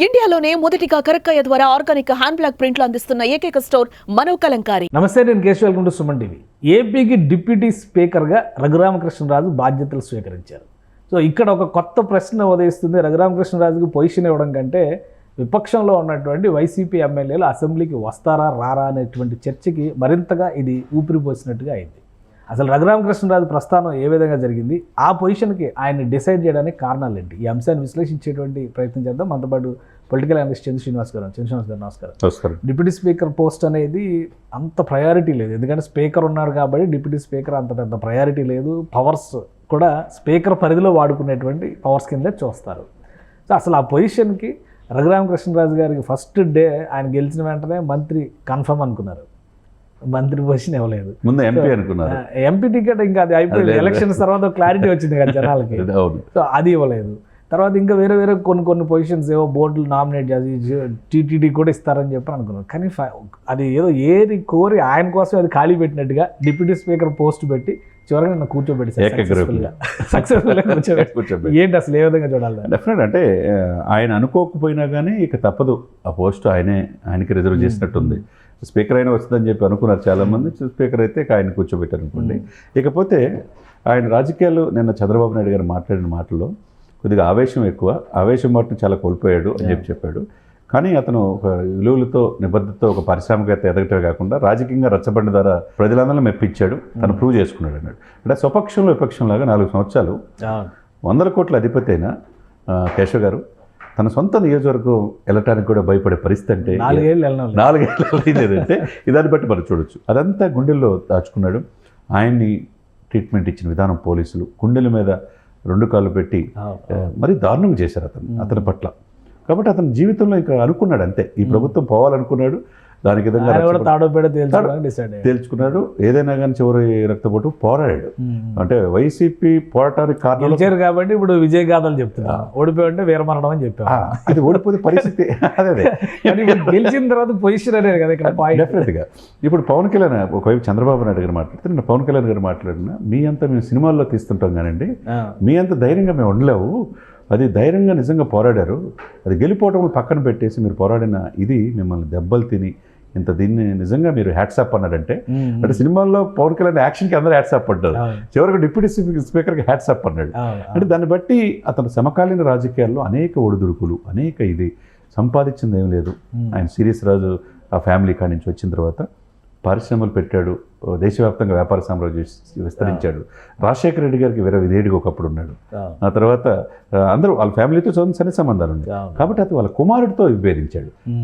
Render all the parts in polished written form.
ఇండియాలోనే మొదటిగా కరక్కయ్య ద్వారా ఆర్గానిక్ హ్యాండ్ బ్లాక్ ప్రింట్లు అందిస్తున్న ఏకైక స్టోర్ మనో కలంకారీ. నమస్తే, నేను Keshav. Welcome to Suman TV. ఏపీకి డిప్యూటీ స్పీకర్గా రఘురామకృష్ణరాజు బాధ్యతలు స్వీకరించారు. సో ఇక్కడ ఒక కొత్త ప్రశ్న ఉదయిస్తుంది. రఘురామకృష్ణరాజుకు పొజిషన్ ఇవ్వడం కంటే విపక్షంలో ఉన్నటువంటి వైసీపీ ఎమ్మెల్యేలు అసెంబ్లీకి వస్తారా రారా అనేటువంటి చర్చకి మరింతగా ఇది ఊపిరిపోసినట్టుగా అయింది. అసలు రఘురామకృష్ణరాజు ప్రస్థానం ఏ విధంగా జరిగింది, ఆ పొజిషన్కి ఆయన డిసైడ్ చేయడానికి కారణాలు ఏంటి, ఈ అంశాన్ని విశ్లేషించేటువంటి ప్రయత్నం చేద్దాం. మనతో పాటు పొలిటికల్ అనలిస్ట్ చంద్ర శ్రీనివాస్ గారు. నమస్కారం. డిప్యూటీ స్పీకర్ పోస్ట్ అనేది అంత ప్రయారిటీ లేదు, ఎందుకంటే స్పీకర్ ఉన్నారు కాబట్టి డిప్యూటీ స్పీకర్ అంత పెద్ద ప్రయారిటీ లేదు. పవర్స్ కూడా స్పీకర్ పరిధిలో వాడుకునేటువంటి పవర్స్ కింద చూస్తారు. సో అసలు ఆ పొజిషన్కి రఘురామకృష్ణరాజు గారికి ఫస్ట్ డే ఆయన గెలిచిన వెంటనే మంత్రి కన్ఫర్మ్ అనుకున్నారు. మంత్రి పొజిషన్ ఇవ్వలేదు, ముందు ఎంపీ అనుకున్నారు. ఎంపీ టికెట్ ఇంకా అది అయిపోయింది. ఎలక్షన్స్ తర్వాత క్లారిటీ వచ్చింది కదా జనాలకి. సో అది ఇవ్వలేదు. తర్వాత ఇంకా వేరే కొన్ని పొజిషన్స్ ఏవో బోర్డులు నామినేట్ చేసి టీటీడీ కూడా ఇస్తారని చెప్పి అనుకున్నారు. కానీ అది ఏదో ఏది కోరి ఆయన కోసం అది ఖాళీ పెట్టినట్టుగా డిప్యూటీ స్పీకర్ పోస్ట్ పెట్టి చివరిగా నన్ను కూర్చోబెట్టి సక్సెస్ఫుల్గా కూర్చోబెట్టి ఏంటి అసలు ఏ విధంగా చూడాలి? డెఫినెట్ అంటే ఆయన అనుకోకపోయినా కానీ ఇక తప్పదు, ఆ పోస్ట్ ఆయనకి రిజర్వ్ చేసినట్టుంది. స్పీకర్ అయినా వస్తుందని చెప్పి అనుకున్నారు చాలామంది. స్పీకర్ అయితే ఆయన కూర్చోబెట్టారు అనుకోండి. ఇకపోతే ఆయన రాజకీయాలు నిన్న చంద్రబాబు నాయుడు గారు మాట్లాడిన మాటల్లో కొద్దిగా ఆవేశం ఎక్కువ, ఆవేశం మాటను చాలా కోల్పోయాడు అని చెప్పాడు. కానీ అతను ఒక విలువలతో నిబద్ధతతో ఒక పారిశ్రామికవేత్త ఎదగటమే కాకుండా రాజకీయంగా రచ్చబండ ద్వారా ప్రజలందరినీ మెప్పించాడు, తను ప్రూవ్ చేసుకున్నాడు అన్నాడు. అంటే స్వపక్షంలో విపక్షంలాగా 4 సంవత్సరాలు 100 కోట్ల అధిపతి అయిన కేశవ్ గారు తన సొంత నియోజకవర్గం వెళ్ళటానికి కూడా భయపడే పరిస్థితి అంటే 4 ఏళ్ళు అంటే ఇదాన్ని బట్టి మనం చూడొచ్చు. అదంతా గుండెల్లో దాచుకున్నాడు. ఆయన్ని ట్రీట్మెంట్ ఇచ్చిన విధానం పోలీసులు గుండెల మీద 2 కాళ్ళు పెట్టి మరీ దారుణంగా చేశారు అతని పట్ల. కాబట్టి అతని జీవితంలో ఇంకా అనుకున్నాడు అంతే, ఈ ప్రభుత్వం పోవాలనుకున్నాడు. దానికి విధంగా తేల్చుకున్నాడు. ఏదైనా కానీ చివరి రక్తపోటు పోరాడాడు. అంటే వైసీపీ పోరాటానికి కారణం కాబట్టి ఇప్పుడు విజయ గాథలు చెప్తున్నా. ఓడిపోయి ఉంటే వీరమరణం అని చెప్పా. అది ఓడిపోతే పరిస్థితి అదే. గెలిచిన తర్వాత పొజిషన్ అనేది కదా ఇక్కడ డెఫినెట్గా. ఇప్పుడు పవన్ కళ్యాణ్ ఒకవైపు చంద్రబాబు నాయుడు గారు మాట్లాడితే నేను పవన్ కళ్యాణ్ గారు మాట్లాడినా, మీ అంతా మేము సినిమాల్లో తీస్తుంటాం కానండి, మీ అంత ధైర్యంగా మేము ఉండలేవు. అది ధైర్యంగా నిజంగా పోరాడారు. అది గెలిపోవటం పక్కన పెట్టేసి మీరు పోరాడిన ఇది మిమ్మల్ని దెబ్బలు తిని ఇంత దీన్ని నిజంగా మీరు హ్యాట్సాప్ అన్నాడంటే, అంటే సినిమాల్లో పవన్ కళ్యాణ్ యాక్షన్కి అందరూ హ్యాట్సాప్ పడ్డారు, చివరికి డిప్యూటీ స్పీకర్కి హ్యాట్సాప్ అన్నాడు. అంటే దాన్ని బట్టి అతను సమకాలీన రాజకీయాల్లో అనేక ఒడిదుడుకులు, అనేక ఇది సంపాదించింది ఏం లేదు. ఆయన సీరియస్ రాజు ఆ ఫ్యామిలీ కాడి నుంచి వచ్చిన తర్వాత పరిశ్రమలు పెట్టాడు, దేశవ్యాప్తంగా వ్యాపార సామ్రాజ్యం విస్తరించాడు. రాజశేఖర రెడ్డి గారికి వేరే విధేయుడిగా ఒకప్పుడు ఉన్నాడు. ఆ తర్వాత అందరూ వాళ్ళ ఫ్యామిలీతో సన్ని సంబంధాలు ఉన్నాయి కాబట్టి అతను వాళ్ళ కుమారుడితో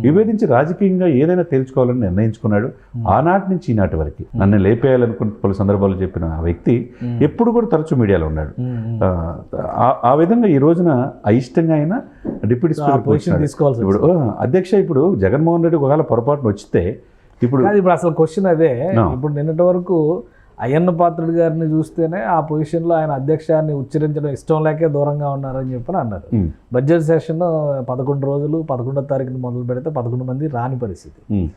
విభేదించి రాజకీయంగా ఏదైనా తేల్చుకోవాలని నిర్ణయించుకున్నాడు. ఆనాటి నుంచి ఈనాటి వరకు నన్ను లేపేయాలనుకున్న పలు సందర్భాలు చెప్పిన ఆ వ్యక్తి ఎప్పుడు కూడా తరచూ మీడియాలో ఉన్నాడు. ఆ విధంగా ఈ రోజున అయిష్టంగా అయినా డిప్యూటీ స్పీకర్ తీసుకోవాల్సి. ఇప్పుడు అధ్యక్ష, ఇప్పుడు జగన్మోహన్ రెడ్డి ఒకవేళ పొరపాటున వచ్చితే ఇప్పుడు అసలు క్వశ్చన్ అదే. ఇప్పుడు నిన్నటి వరకు అయ్యన్న పాత్రుడు గారిని చూస్తేనే ఆ పొజిషన్లో ఆయన అధ్యక్షాన్ని ఉచ్చరించడం ఇష్టం లేకే దూరంగా ఉన్నారని చెప్పని అన్నారు. బడ్జెట్ సెషన్ 11 రోజులు 11వ తారీఖున మొదలు పెడితే 11 మంది రాని పరిస్థితి.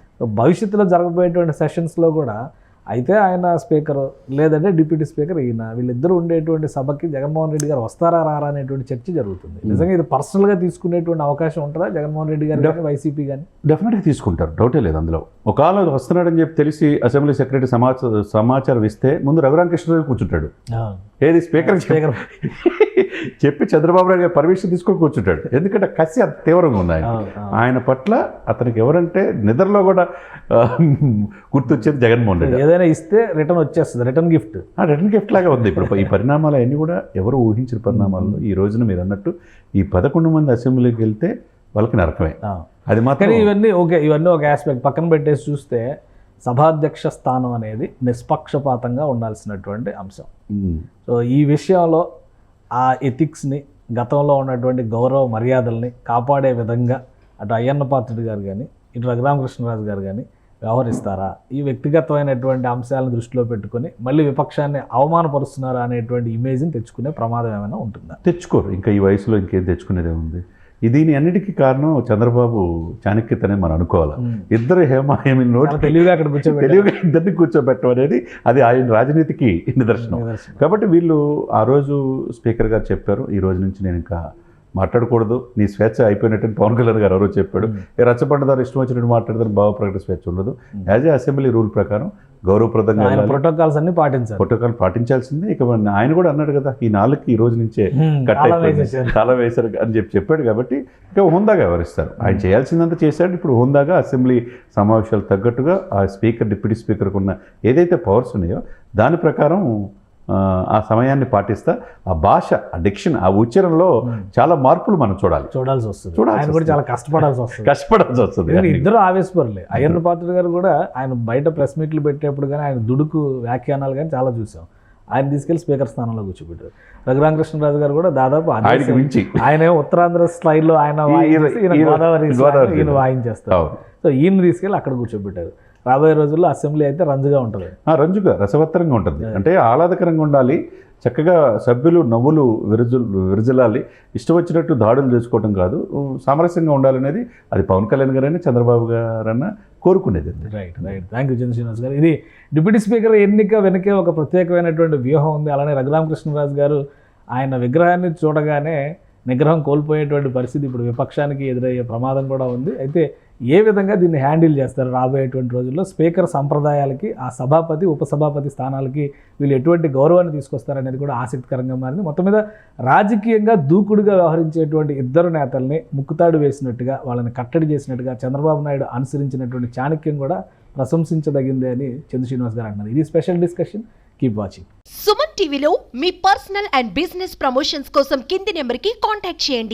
భవిష్యత్తులో జరగబోయేటువంటి సెషన్స్లో కూడా అయితే ఆయన స్పీకర్ లేదంటే డిప్యూటీ స్పీకర్ ఈయన, వీళ్ళిద్దరూ ఉండేటువంటి సభకి జగన్మోహన్ రెడ్డి గారు వస్తారా రారా అనేటువంటి చర్చ జరుగుతుంది. నిజంగా ఇది పర్సనల్గా తీసుకునేటువంటి అవకాశం ఉంటుందా జగన్మోహన్ రెడ్డి గారు కానీ వైసీపీ కానీ? డెఫినెట్గా తీసుకుంటారు, డౌటే లేదు అందులో. ఒకవేళ వస్తున్నాడని చెప్పి తెలిసి అసెంబ్లీ సెక్రటరీ సమాచారం ఇస్తే ముందు రఘురామకృష్ణరాజు కూర్చుంటాడు. ఏది స్పీకర్ చెప్పి చంద్రబాబు నాయుడు గారు పర్మిషన్ తీసుకొని కూర్చుంటాడు. ఎందుకంటే కసి అంత తీవ్రంగా ఉంది ఆయన పట్ల. అతనికి ఎవరంటే నిద్రలో కూడా గుర్తొచ్చేది జగన్మోహన్ రెడ్డి. ఏదైనా ఇస్తే రిటర్న్ వచ్చేస్తుంది, రిటర్న్ గిఫ్ట్ లాగా ఉంది. ఇప్పుడు ఈ పరిణామాలు అన్నీ కూడా ఎవరు ఊహించిన పరిణామాల్లో ఈ రోజున మీరు అన్నట్టు ఈ 11 మంది అసెంబ్లీకి వెళ్తే వాళ్ళకి నరకమే. అది మాత్రం ఇవన్నీ ఒక ఆస్పెక్ట్ పక్కన పెట్టేసి చూస్తే సభాధ్యక్ష స్థానం అనేది నిష్పక్షపాతంగా ఉండాల్సినటువంటి అంశం. సో ఈ విషయంలో ఆ ఎథిక్స్ని, గతంలో ఉన్నటువంటి గౌరవ మర్యాదల్ని కాపాడే విధంగా అటు అయ్యన్న పాత్రుడు గారు కానీ ఇటు రఘురామకృష్ణరాజు గారు కానీ వ్యవహరిస్తారా? ఈ వ్యక్తిగతమైనటువంటి అంశాలను దృష్టిలో పెట్టుకొని మళ్ళీ విపక్షాన్ని అవమానపరుస్తున్నారా అనేటువంటి ఇమేజ్ని తెచ్చుకునే ప్రమాదం ఏమైనా ఉంటుందా? తెచ్చుకోరు. ఇంకా ఈ వయసులో ఇంకేం తెచ్చుకునేదే ఉంది. దీని అన్నిటికీ కారణం చంద్రబాబు చాణక్యతనే మనం అనుకోవాలి. ఇద్దరు హేమాహేమి తెలివిగా ఇద్దరిని కూర్చోబెట్టడం అనేది అది ఆయన రాజనీతికి నిదర్శనం. కాబట్టి వీళ్ళు ఆ రోజు స్పీకర్ గారు చెప్పారు, ఈ రోజు నుంచి నేను ఇంకా మాట్లాడకూడదు, నీ స్వేచ్ఛ అయిపోయినట్టు పవన్ కళ్యాణ్ గారు ఎవరో చెప్పాడు. రచ్చబండదారు ఇష్టం వచ్చినట్టు మాట్లాడతారు, భావ ప్రకటన స్వేచ్ఛ ఉండదు. యాజ్ ఏ అసెంబ్లీ రూల్ ప్రకారం గౌరవప్రదంగా ప్రోటోకాల్స్ అన్ని పాటించాలి, ప్రోటోకాల్ పాటించాల్సిందే. ఇక ఆయన కూడా అన్నాడు కదా, ఈ 4కి ఈ రోజు నుంచే కట్ అయిపోయింది, కాలం వేశారు అని చెప్పాడు. కాబట్టి ఇక హోందాగా వ్యవహరిస్తారు. ఆయన చేయాల్సిందంతా చేశాడు. ఇప్పుడు హోందాగా అసెంబ్లీ సమావేశాలు తగ్గట్టుగా ఆ స్పీకర్, డిప్యూటీ స్పీకర్కు ఉన్న ఏదైతే పవర్స్ ఉన్నాయో దాని ప్రకారం ఆ సమయాన్ని పాటిస్తా ఆ భాష, ఆ డిక్షన్, ఆ ఉచ్చారణలో చాలా మార్పులు మనం చూడాల్సి వస్తుంది. ఆయన కూడా చాలా కష్టపడాల్సి వస్తుంది. ఇద్దరు ఆవేశపరులే. అయ్యన్న పాత్రుడు గారు కూడా ఆయన బయట ప్రెస్ మీట్లు పెట్టేప్పుడు కానీ ఆయన దుడుకు వ్యాఖ్యానాలు కానీ చాలా చూసాం. ఆయన తీసుకెళ్లి స్పీకర్ స్థానంలో కూర్చోబెట్టారు. రఘురామకృష్ణరాజు గారు కూడా దాదాపు ఆయనకి మించి ఆయన ఉత్తరాంధ్ర స్టైల్లో ఆయన గోదావరి ఈయన వాయించేస్తారు. సో ఈయన తీసుకెళ్ళి అక్కడ కూర్చోబెట్టారు. రాబోయే రోజుల్లో అసెంబ్లీ అయితే రంజుగా ఉంటుంది, రంజుగా రసవత్తరంగా ఉంటుంది. అంటే ఆహ్లాదకరంగా ఉండాలి, చక్కగా సభ్యులు నవ్వులు విరజలాలి, ఇష్టం వచ్చినట్టు దాడులు చేసుకోవడం కాదు, సామరస్యంగా ఉండాలనేది అది పవన్ కళ్యాణ్ గారైనా చంద్రబాబు గారన్నా కోరుకునేది. రైట్. థ్యాంక్ యూ చంద్ర శ్రీనివాస్ గారు. ఇది డిప్యూటీ స్పీకర్ ఎన్నిక వెనకే ఒక ప్రత్యేకమైనటువంటి వ్యూహం ఉంది. అలానే రఘురామకృష్ణరాజు గారు ఆయన విగ్రహాన్ని చూడగానే నిగ్రహం కోల్పోయేటువంటి పరిస్థితి ఇప్పుడు విపక్షానికి ఎదురయ్యే ప్రమాదం కూడా ఉంది. అయితే ఏ విధంగా దీన్ని హ్యాండిల్ చేస్తారు రాబోయేటువంటి రోజుల్లో, స్పీకర్ సంప్రదాయాలకి, ఆ సభాపతి ఉపసభాపతి స్థానాలకి వీళ్ళు ఎటువంటి గౌరవాన్ని తీసుకొస్తారనేది కూడా ఆసక్తికరంగా మారింది. మొత్తం మీద రాజకీయంగా దూకుడుగా వ్యవహరించేటువంటి ఇద్దరు నేతల్ని ముక్కుతాడు వేసినట్టుగా, వాళ్ళని కట్టడి చేసినట్టుగా చంద్రబాబు నాయుడు అనుసరించినటువంటి చాణక్యం కూడా ప్రశంసించదగిందే అని చంద్ర శ్రీనివాస్ గారు అంటున్నారు. ఇది special discussion. Keep watching. Suman టీవీలో మీ పర్సనల్ అండ్ బిజినెస్ ప్రమోషన్స్ కోసం కింది నెంబర్కి కాంటాక్ట్ చేయండి.